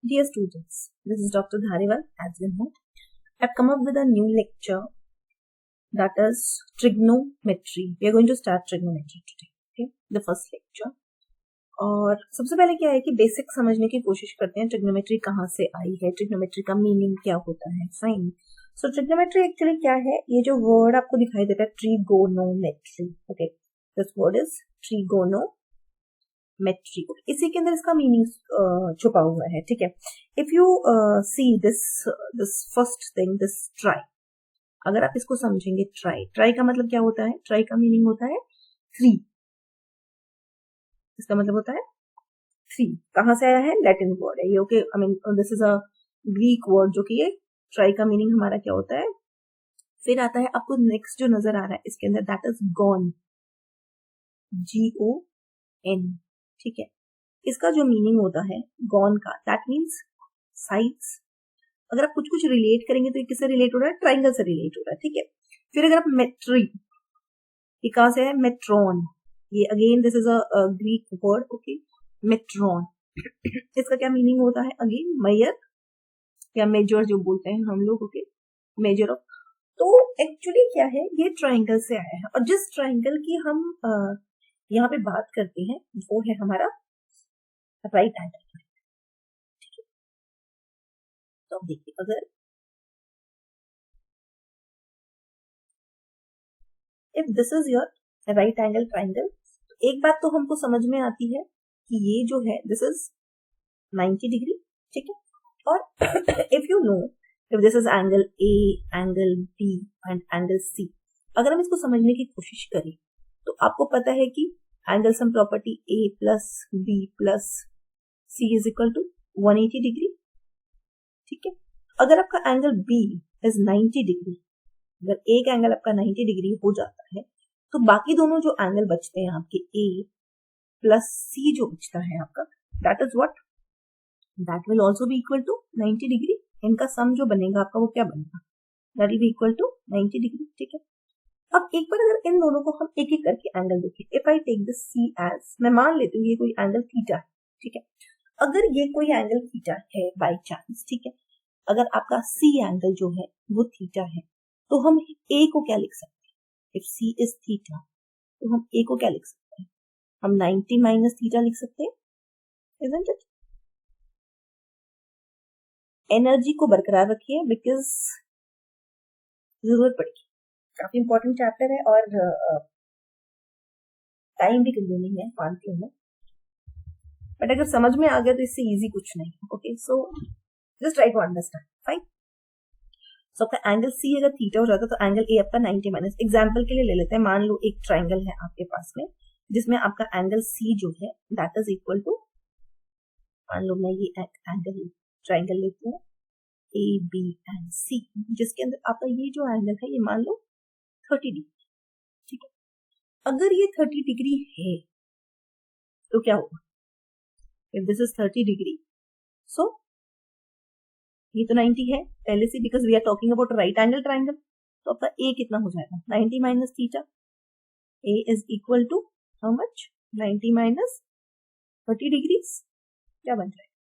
Dear students, this is Dr. Dhariwal, as you know. I've come up with a new lecture that is trigonometry. We are going to start trigonometry today. Okay, the first lecture. और सबसे पहले क्या है कि basic समझने की कोशिश करते हैं ट्रिग्नोमेट्री कहाँ से आई है, ट्रिग्नोमेट्री का मीनिंग क्या होता है. फाइन. सो ट्रिग्नोमेट्री एक्चुअली क्या है? ये जो वर्ड आपको दिखाई देता है trigonometry. Okay, this word is trigonometry. इसी के अंदर इसका मीनिंग छुपा हुआ है. ठीक है. If you see this first thing, this try, अगर आप इसको समझेंगे, ट्राई का मतलब क्या होता है? ट्राई का मीनिंग होता है थ्री. इसका मतलब होता है थ्री. कहां से आया है? लैटिन वर्ड है ये. Okay, I mean this is a Greek word, जो कि ये ट्राई का मीनिंग हमारा क्या होता है. फिर आता है आपको नेक्स्ट जो नजर आ रहा है इसके अंदर, दैट इज गॉन, GON. ठीक है. इसका जो मीनिंग होता है गॉन का, दैट मीन्स साइड्स. अगर आप कुछ कुछ रिलेट करेंगे तो ये किससे रिलेट हो रहा है? ट्राइंगल से रिलेट हो रहा है. ठीक है. फिर अगर आप मेट्री, ये कहां से है? मेट्रॉन. ये again this is a Greek word. Okay, metron. इसका क्या मीनिंग होता है? अगेन मेयर या मेजर जो बोलते हैं हम लोग. Okay, measure of. तो एक्चुअली क्या है, ये ट्राइंगल से आया है. और जिस ट्राइंगल की हम यहाँ पे बात करते हैं वो है हमारा राइट एंगल. ठीक है. तो अब देखिए, अगर if this is your right angle triangle, एक बात तो हमको समझ में आती है कि ये जो है दिस इज 90 डिग्री. ठीक है. और if you know if this is angle A, angle B and angle C, अगर हम इसको समझने की कोशिश करें तो आपको पता है कि angle sum property A plus B plus C is equal to 180 degree. ठीक है. अगर आपका एंगल B इज 90 डिग्री, अगर एक एंगल आपका 90 डिग्री हो जाता है तो बाकी दोनों जो एंगल बचते हैं आपके A प्लस C जो बचता है आपका, that is what, that will also be equal to 90 degree. इनका सम जो बनेगा आपका वो क्या बनेगा? That will be equal to 90 degree. ठीक है. अब एक बार अगर इन दोनों को हम एक एक करके एंगल देखें, if I take this C as, मैं मान लेती हूँ ये कोई एंगल थीटा है. ठीक है. अगर ये कोई एंगल थीटा है बाय चांस, ठीक है, अगर आपका C एंगल जो है वो थीटा है, तो हम A को क्या लिख सकते हैं? इफ C इज थीटा तो हम A को क्या लिख सकते हैं? हम 90 माइनस थीटा लिख सकते हैं. Isn't it? एनर्जी को बरकरार रखिए बिकॉज जरूरत पड़ेगी. काफी इंपॉर्टेंट चैप्टर है और टाइम भी कंज्यूमिंग है, मानती हूँ. बट अगर समझ में आ गया तो इससे इजी कुछ नहीं. Okay, so just try to understand. Fine. So आपका एंगल C अगर थीटा हो जाता तो एंगल A आपका 90 माइनस. एग्जाम्पल के लिए ले लेते हैं, मान लो एक ट्राइंगल है आपके पास में जिसमें आपका एंगल C जो है दैट इज इक्वल टू, मान लो मैं ये एंगल ट्राइंगल लेती हूँ AB एंड C, जिसके अंदर आपका ये जो एंगल है ये मान लो 30 डिग्री. ठीक है. अगर ये 30 डिग्री है तो क्या होगा? If this is 30 degree, so ये तो 90 है पहले से, because we are talking about right angle triangle. तो आपका A कितना हो जाएगा? 90 minus theta. A is equal to how much? 90 minus 30 degrees, क्या बन जाएगा?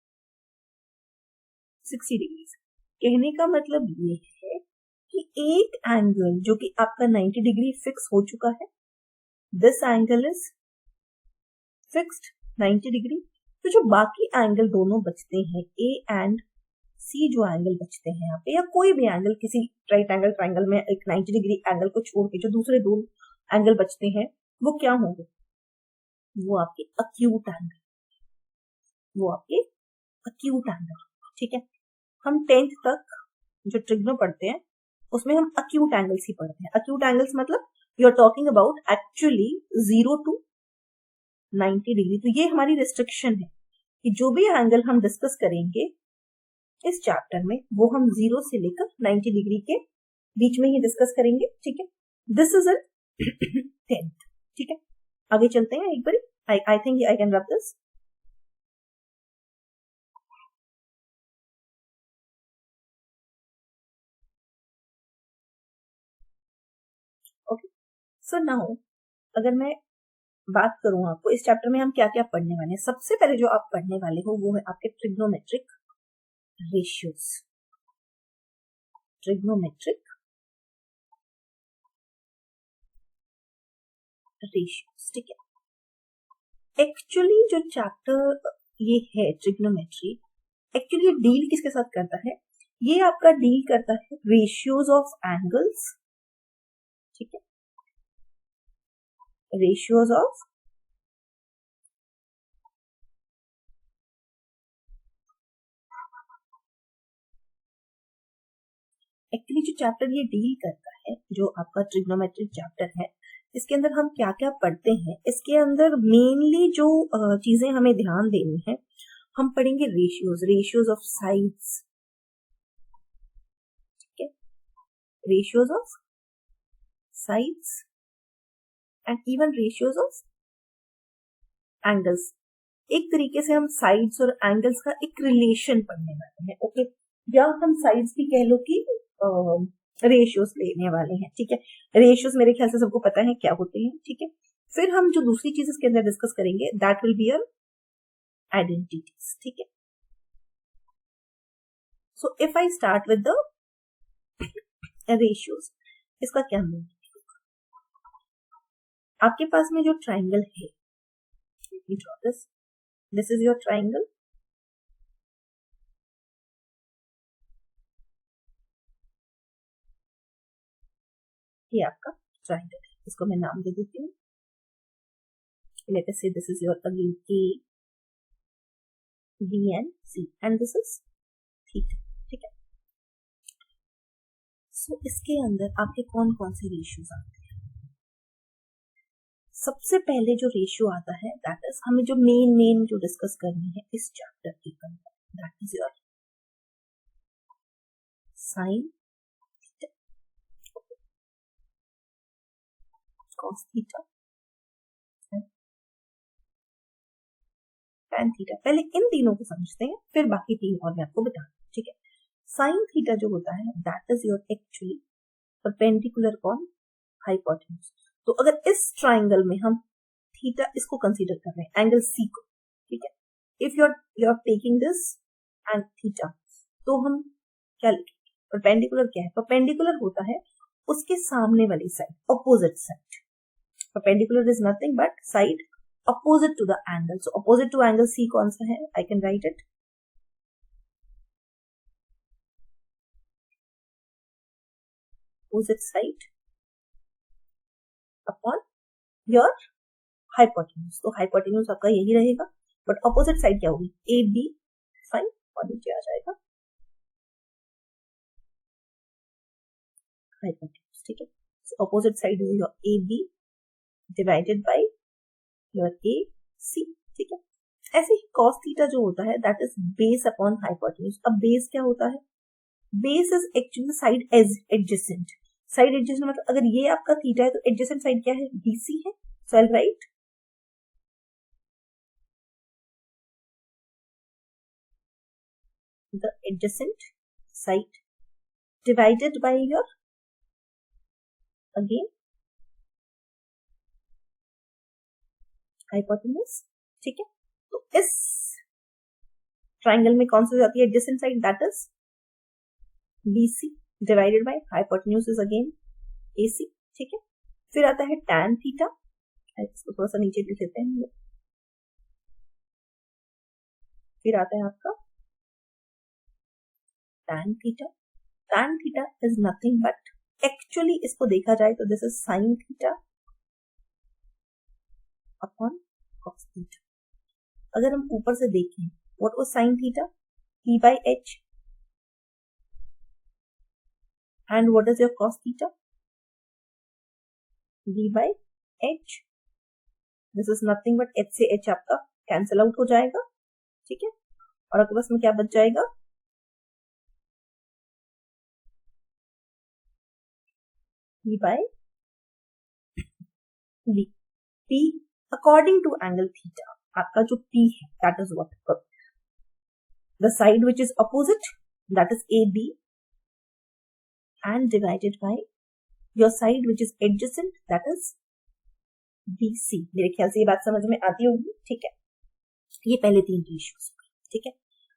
60 डिग्रीज. कहने का मतलब ये है कि एक एंगल जो कि आपका 90 डिग्री फिक्स हो चुका है, this angle is fixed 90 degree. तो जो बाकी एंगल दोनों बचते हैं A एंड C, जो एंगल बचते हैं यहाँ पे, या कोई भी एंगल किसी राइट एंगल ट्राइंगल में एक 90 डिग्री एंगल को छोड़ के जो दूसरे दो एंगल बचते हैं वो क्या होंगे? वो आपके अक्यूट एंगल, वो आपके अक्यूट एंगल. ठीक है. हम 10th तक जो ट्रिग्नो पढ़ते हैं उसमें हम अक्यूट एंगल्स ही पढ़ते हैं. अक्यूट एंगल्स मतलब you are talking about actually 0 टू 90 डिग्री. तो ये हमारी रिस्ट्रिक्शन है कि जो भी एंगल हम डिस्कस करेंगे इस चैप्टर में वो हम 0 से लेकर 90 डिग्री के बीच में ही डिस्कस करेंगे. ठीक है. This is a 10th. ठीक है. आगे चलते हैं एक बार. I think I can rub this. Okay, so now अगर मैं बात करूं आपको इस चैप्टर में हम क्या क्या पढ़ने वाले हैं, सबसे पहले जो आप पढ़ने वाले हो वो है आपके ट्रिग्नोमेट्रिक ratios, trigonometric ratios, ठीक है। एक्चुअली जो चैप्टर ये है ट्रिग्नोमेट्री, एक्चुअली डील किसके साथ करता है? ये आपका डील करता है रेशियोज ऑफ एंगल्स, ठीक है, रेशियोज ऑफ एक्चुअली जो चैप्टर ये डील करता है, जो आपका ट्रिग्नोमेट्रिक चैप्टर है, इसके अंदर हम क्या क्या पढ़ते हैं, इसके अंदर मेनली जो चीजें हमें ध्यान देनी है, हम पढ़ेंगे रेशियोज, रेशियोज ऑफ साइड्स, ठीक है, ratios of sides and even ratios of angles. एक तरीके से हम साइड्स और एंगल्स का एक रिलेशन पढ़ने वाले हैं, ओके, या हम साइड्स भी कह लो कि रेशियोज लेने वाले हैं, ठीक है। रेशियोज मेरे ख्याल से सबको पता है क्या होते हैं, ठीक है। फिर हम जो दूसरी चीज इसके अंदर डिस्कस करेंगे दैट विल बी आइडेंटिटीज, ठीक है। So if I start with the ratios, इसका क्या मीनिंग? आपके पास में जो ट्राइंगल है, दिस इज योर ट्राइंगल, ये आपका ट्राइंगल है, इसको मैं नाम दे देती हूँ, let us say this is your again A B and C and this is theta, ठीक है। सो इसके अंदर आपके कौन कौन से रेशियोज आते हैं? सबसे पहले जो रेशियो आता है दैट इज, हमें जो मेन जो डिस्कस करनी है इस चैप्टर के अंदर, that is your sine theta, cos theta, tan theta. पहले इन तीनों को समझते हैं, फिर बाकी तीन और मैं आपको बता दूं, ठीक है। साइन थीटा जो होता है that is your actually perpendicular upon hypotenuse. तो अगर इस ट्राइंगल में हम थीटा इसको कंसीडर कर रहे हैं, एंगल सी को, ठीक है, if you are taking this and theta, तो हम क्या लिखेंगे? परपेंडिकुलर क्या है? परपेंडिकुलर होता है उसके सामने वाली side, opposite side. Perpendicular is nothing but side opposite to the angle. So opposite to angle C कौन सा है? I can write it opposite side upon your hypotenuse. तो hypotenuse आपका यही रहेगा, बट opposite side क्या होगी? A B, फाइन, और नीचे आ जाएगा hypotenuse, ठीक है। So opposite side is your A B divided by your A C, ठीक है। ऐसे ही cos थीटा जो होता है that is base upon hypotenuse. अब बेस क्या होता है? Base is actually side adjacent. Side adjacent मतलब अगर ये आपका थीटा है तो एडजेसेंट साइड क्या है? BC है। So I write the adjacent side divided by your again hypotenuse, ठीक है। तो इस ट्राइंगल में कौन सी जाती है adjacent side? That is BC divided by hypotenuse is again AC, ठीक है। फिर आता है tan थीटा, इसको थोड़ा सा नीचे लिख लेते हैं। फिर आता है आपका tan theta. tan theta is nothing but, actually इसको देखा जाए तो this is sin theta upon cos theta. अगर हम ऊपर से देखें, what was sin theta? P by H, and what is your cos theta? V by H. This is nothing but H से H आपका कैंसिल आउट हो जाएगा, ठीक है। और आपके पास में क्या बच जाएगा? V by V. P according to angle theta, आपका जो P है that is what? The side which is opposite, that is AB, and divided by your side which is adjacent, that is BC। मेरे ख्याल से ये बात समझ में आती होगी, ठीक है। ये पहले तीन रेशियोज, ठीक है।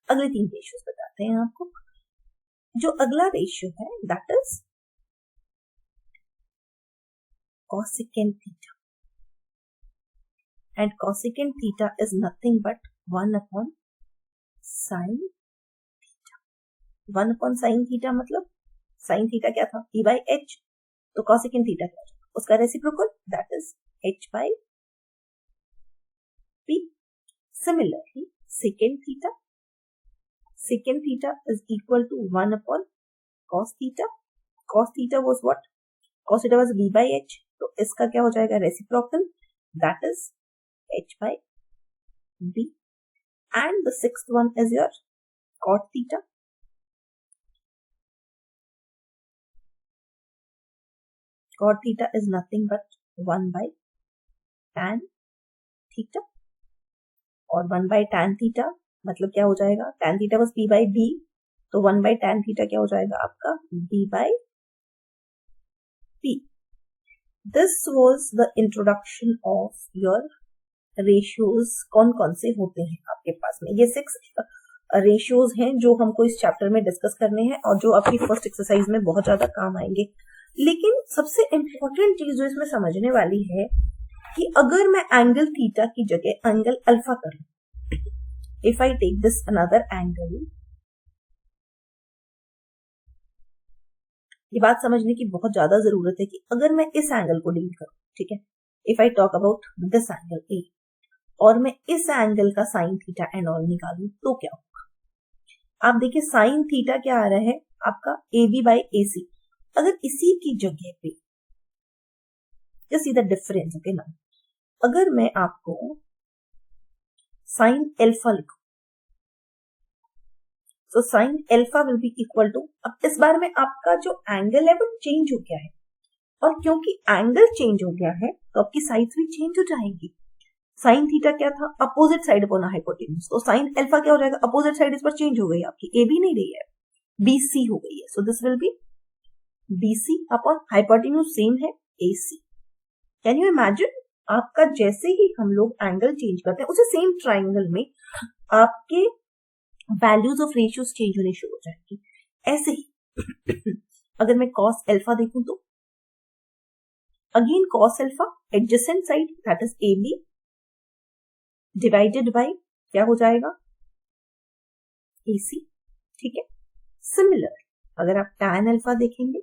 अगले तीन रेशियोज बताते हैं। बताते हैं आपको। जो अगला रेशियो है that is cosecant theta, and cosecant theta is nothing but 1 upon sin theta. 1 upon sin theta मतलब sin theta क्या था, p by h, तो cosecant theta क्या था, उसका reciprocal that is h by p. Similarly secant theta is equal to 1 upon cos theta. Cos theta was what? Cos theta was v by h, तो इसका क्या हो जाएगा reciprocal that is h by b. And the sixth one is your cot theta. Cot theta is nothing but 1 by tan theta, और 1 by tan theta मतलब क्या हो जाएगा, tan theta was p by b, तो 1 by tan theta क्या हो जाएगा आपका b by p. This was the introduction of your ratios. कौन कौन से होते हैं आपके पास में, ये 6 रेशियोज हैं जो हमको इस चैप्टर में डिस्कस करने हैं और जो आपकी फर्स्ट एक्सरसाइज में बहुत ज्यादा काम आएंगे। लेकिन सबसे इंपॉर्टेंट चीज जो इसमें समझने वाली है कि अगर मैं एंगल थीटा की जगह एंगल अल्फा कर लूं, if I take this another angle, ये बात समझने की बहुत ज्यादा जरूरत है कि अगर मैं इस एंगल को डील करूं, ठीक है, if I talk about this angle A, और मैं इस एंगल का साइन थीटा एंड ऑल निकालूं तो क्या होगा। आप देखिए साइन थीटा क्या आ रहा है आपका ए बी बाई ए सी। अगर इसी की जगह पे just see the difference, okay ना, अगर मैं आपको साइन एल्फा लिखूं, so sin alpha will be equal to, अब इस बार में आपका जो एंगल है वो चेंज हो गया है, और क्योंकि एंगल चेंज हो गया है तो आपकी साइड्स भी चेंज हो जाएंगी। साइन थीटा क्या था, अपोजिट साइड अपॉन हाइपोटेन्यूज, तो साइन अल्फा क्या हो जाएगा, अपोजिट साइड इस पर चेंज हो गई, आपकी ए बी नहीं रही है, बी सी हो गई है, so this will be B C upon hypotenuse same है A C. Can you imagine, आपका जैसे ही हम लोग एंगल चेंज करते हैं उसे सेम ट्राइंगल में आपके वैल्यूज ऑफ रेशियोज चेंज होने शुरू हो जाएंगी। ऐसे ही अगर मैं cos अल्फा देखूं तो again cos alpha adjacent side that is A B divided by क्या हो जाएगा ए सी, ठीक है। सिमिलर अगर आप tan अल्फा देखेंगे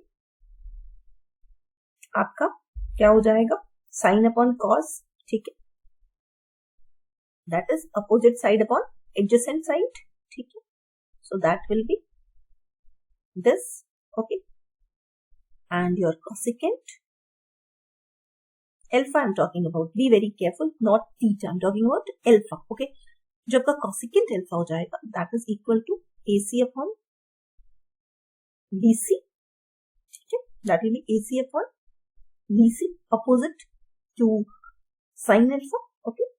आपका क्या हो जाएगा साइन अपॉन cos, ठीक है, that is opposite side upon adjacent side, ठीक है, so that will be this, okay, and your cosecant alpha I'm talking about, be very careful, not theta, I'm talking about alpha, okay। जब का cosecant alpha हो जाएगा that is equal to AC upon BC, ठीक है, that will be AC upon BC opposite to sin alpha, okay।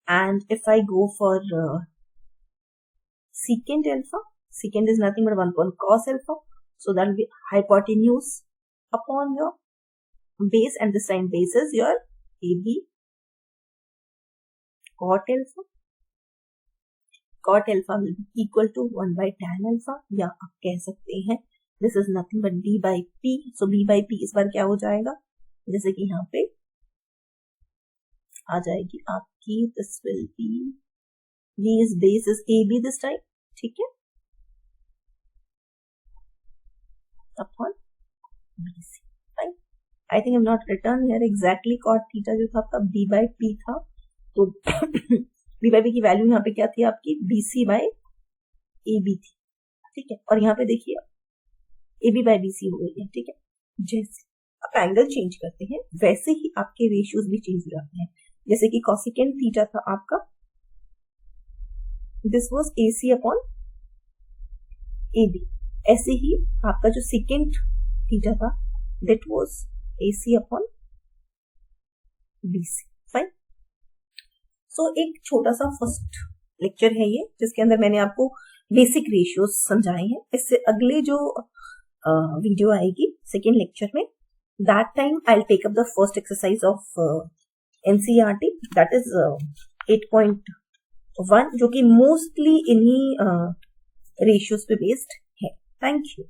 And if I go for secant alpha, secant is nothing but 1 upon cos alpha, so that will be hypotenuse upon your base, and this time base is your AB cot alpha. Cot alpha will be equal to 1 by tan alpha, या आप कह सकते हैं this is nothing but B by P, so B by P इस बार क्या हो जाएगा, जैसे कि यहाँ पे आ जाएगी आपकी this will be B is base is AB this time, ठीक है, upon BC, fine. I think I not return here exactly cot theta जो था आपका B by P था, तो B by P की वैल्यू यहाँ पे क्या थी आपकी BC by AB थी, ठीक है, और यहाँ पे देखिए AB by BC हो गई है, ठीक है। जैसे आप एंगल चेंज करते हैं वैसे ही आपके रेशियोज भी चेंज हो जाते हैं, जैसे कि cosecant थीटा था आपका this was AC upon AB, ऐसे ही आपका जो secant थीटा था that was AC upon BC, fine. So एक छोटा सा फर्स्ट लेक्चर है ये जिसके अंदर मैंने आपको बेसिक रेशियोज समझाए हैं। इससे अगले जो वीडियो आएगी सेकेंड लेक्चर में, that time I will take up the first exercise of NCERT that is 8.1, जो कि मोस्टली इन्हीं रेशियोज पे बेस्ड है। Thank you.